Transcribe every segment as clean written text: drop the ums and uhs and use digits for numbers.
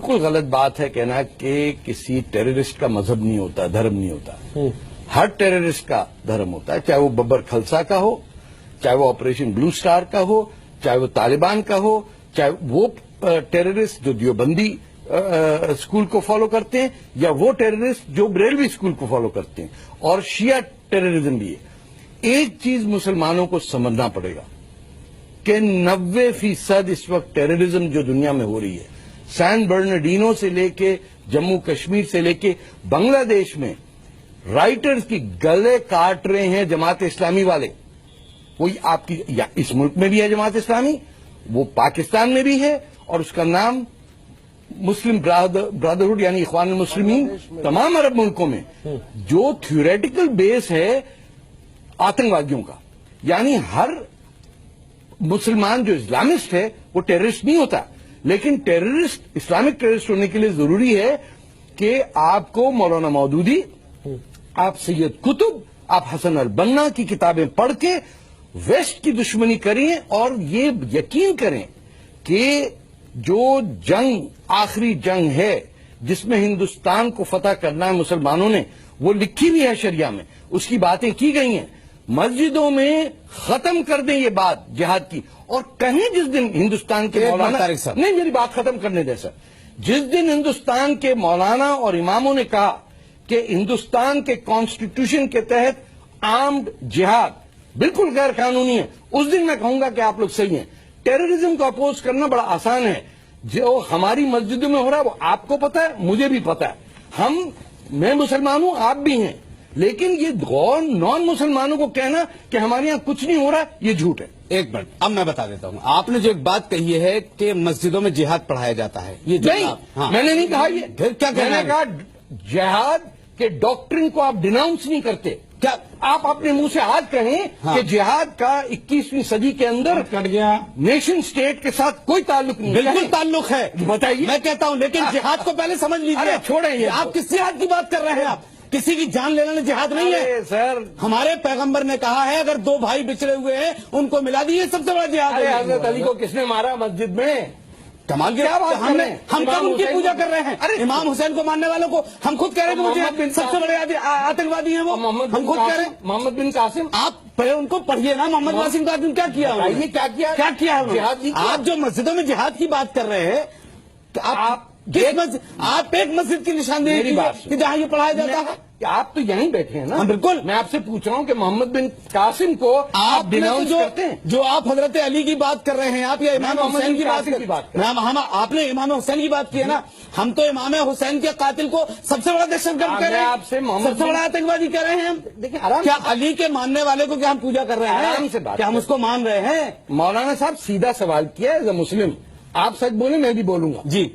بالکل غلط بات ہے کہنا کہ کسی ٹیررسٹ کا مذہب نہیں ہوتا، دھرم نہیں ہوتا. ہر ٹیررسٹ کا دھرم ہوتا ہے، چاہے وہ ببر کھلسا کا ہو، چاہے وہ آپریشن بلو سٹار کا ہو، چاہے وہ طالبان کا ہو، چاہے وہ ٹیررسٹ جو دیوبندی اسکول کو فالو کرتے ہیں، یا وہ ٹیررسٹ جو بریلوی اسکول کو فالو کرتے ہیں، اور شیعہ ٹیررزم بھی ہے. ایک چیز مسلمانوں کو سمجھنا پڑے گا کہ 90% اس وقت ٹیررزم جو دنیا میں ہو رہی ہے، سین برنارڈینو سے لے کے جموں کشمیر سے لے کے بنگلہ دیش میں رائٹرز کی گلے کاٹ رہے ہیں جماعت اسلامی والے. کوئی آپ کی یا اس ملک میں بھی ہے جماعت اسلامی، وہ پاکستان میں بھی ہے، اور اس کا نام مسلم برادرہڈ یعنی اخوان المسلمین تمام عرب ملکوں میں، جو تھیوریٹیکل بیس ہے آتنکوادیوں کا. یعنی ہر مسلمان جو اسلامسٹ ہے وہ ٹیررسٹ نہیں ہوتا، لیکن ٹیررسٹ اسلامک ٹیررسٹ ہونے کے لیے ضروری ہے کہ آپ کو مولانا مودودی، آپ سید قطب، آپ حسن البنا کی کتابیں پڑھ کے ویسٹ کی دشمنی کریں اور یہ یقین کریں کہ جو جنگ آخری جنگ ہے جس میں ہندوستان کو فتح کرنا ہے مسلمانوں نے، وہ لکھی بھی ہے شریعہ میں، اس کی باتیں کی گئی ہیں. مسجدوں میں ختم کر دیں یہ بات جہاد کی، اور کہیں جس دن ہندوستان کے مولانا، نہیں میری بات ختم کرنے دے سر، جس دن ہندوستان کے مولانا اور اماموں نے کہا کہ ہندوستان کے کانسٹیٹیوشن کے تحت آرمڈ جہاد بالکل غیر قانونی ہے، اس دن میں کہوں گا کہ آپ لوگ صحیح ہیں. ٹیررزم کو اپوز کرنا بڑا آسان ہے، جو ہماری مسجدوں میں ہو رہا ہے وہ آپ کو پتا ہے، مجھے بھی پتا ہے، میں مسلمان ہوں، آپ بھی ہیں، لیکن یہ نان مسلمانوں کو کہنا کہ ہمارے یہاں کچھ نہیں ہو رہا یہ جھوٹ ہے. ایک منٹ اب میں بتا دیتا ہوں. آپ نے جو ایک بات کہی ہے کہ مسجدوں میں جہاد پڑھایا جاتا ہے، یہ نہیں، میں نے نہیں کہا یہ. پھر کیا میں نے کہا جہاد کے ڈاکٹرن کو آپ ڈیناؤنس نہیں کرتے. کیا آپ اپنے منہ سے آج کہیں کہ جہاد کا 21ویں صدی کے اندر کٹ گیا، نیشن اسٹیٹ کے ساتھ کوئی تعلق نہیں؟ بالکل تعلق ہے، بتائیے. میں کہتا ہوں لیکن جہاد کو پہلے سمجھ لیجیے. چھوڑیں یہ، آپ کس جہاد کی بات کر رہے ہیں؟ آپ کسی کی جان لینا جہاد نہیں ہے سر. ہمارے پیغمبر نے کہا ہے اگر دو بھائی بچھڑے ہوئے ہیں ان کو ملا دیے، سب سے بڑا جہاد ہے. حضرت علی کو کس نے مارا مسجد میں؟ کمال کیا بات ہم کب ان کی پوجا کر رہے ہیں؟ امام حسین کو ماننے والوں کو ہم خود کہہ رہے ہیں کہ سب سے بڑے آتنکوادی ہیں وہ، ہم خود کہہ رہے ہیں. محمد بن قاسم، آپ پہلے ان کو پڑھیے نا. محمد قاسم قاسم کیا کیا آپ جو مسجدوں میں جہاد کی بات کر رہے ہیں، آپ ایک مسجد کی نشاندہی کہ جہاں یہ پڑھایا جاتا ہے. آپ تو یہیں بیٹھے ہیں نا. بالکل. میں آپ سے پوچھ رہا ہوں کہ محمد بن قاسم کو آپ ڈیناؤنس کرتے ہیں؟ جو آپ حضرت علی کی بات کر رہے ہیں آپ، یا امام حسین کی بات کر رہے ہیں؟ آپ نے امام حسین کی بات کی ہے نا. ہم تو امام حسین کے قاتل کو سب سے بڑا دہشت گرد کہہ رہے ہیں، آپ سے سب سے بڑا آتنکوادی کہہ رہے ہیں ہم. دیکھیں کیا علی کے ماننے والے کو کیا ہم پوجا کر رہے ہیں؟ کیا ہم اس کو مان رہے ہیں؟ مولانا صاحب سیدھا سوال کیا ہے مسلم، آپ سچ بولیں میں بھی بولوں گا. جی.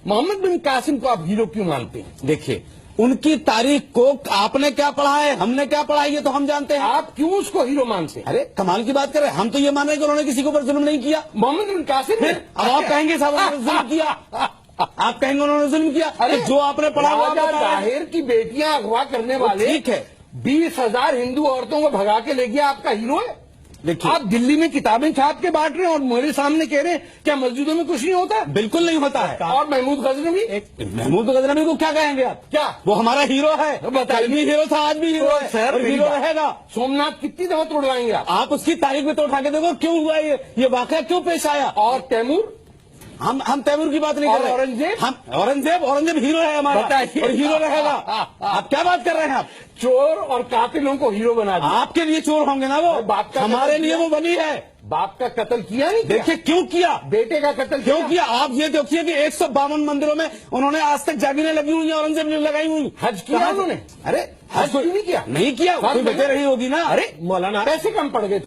محمد بن قاسم کو آپ ہیرو کیوں مانتے ہیں؟ دیکھیے ان کی تاریخ کو آپ نے کیا پڑھا ہے، ہم نے کیا پڑھا ہے، یہ تو ہم جانتے ہیں. آپ کیوں اس کو ہیرو مانتے ہیں؟ ارے کمال کی بات کر رہے ہیں. ہم تو یہ مان رہے ہیں کہ انہوں نے کسی کے اوپر ظلم نہیں کیا. محمد بن قاسم نے. اب آپ کہیں گے صاحب انہوں نے ظلم کیا، آپ کہیں گے انہوں نے ظلم کیا. ارے جو آپ نے پڑھا ہوا طاہر کی بیٹیاں اغوا کرنے والے، ٹھیک ہے، 20,000 ہندو عورتوں کو بھگا کے لے گیا، آپ کا ہیرو ہے؟ آپ دلی میں کتابیں چھاپ کے بانٹ رہے ہیں اور میرے سامنے کہہ رہے ہیں کیا مسجدوں میں کچھ نہیں ہوتا؟ بالکل نہیں ہوتا ہے. اور محمود غزنوی، محمود غزنوی کو کیا کہیں گے آپ؟ کیا وہ ہمارا ہیرو ہے؟ کل بھی ہیرو تھا، آج بھی ہیرو ہے سر، اور ہیرو رہے گا. سومناتھ کتنی دفعہ توڑوائیں گے آپ اس کی تاریخ میں تو اٹھا کے دیکھو کیوں ہوا یہ واقعہ کیوں پیش آیا. اور تیمور، ہم تیمور کی بات نہیں کر رہے. اورنگزیب ہیرو ہے ہمارا اور ہیرو رہے گا. آپ کیا بات کر رہے ہیں؟ آپ چور اور قاتلوں کو ہیرو بنا دیا. آپ کے لیے چور ہوں گے نا وہ، ہمارے لیے وہ ولی ہے. باپ کا قتل کیا نہیں؟ دیکھیے کیوں کیا، بیٹے کا قتل کیوں کیا. آپ یہ دیکھیے کہ 152 مندروں میں انہوں نے آج تک جاگیریں لگی ہوئی ہیں، اورنگزیب نے لگائی ہوئی. حج کیا انہوں نے؟ ارے حج کیوں نہیں کیا؟ نہیں کیا، کوئی وجہ رہی ہوگی نا. ارے مولانا پیسے کم پڑ گئے.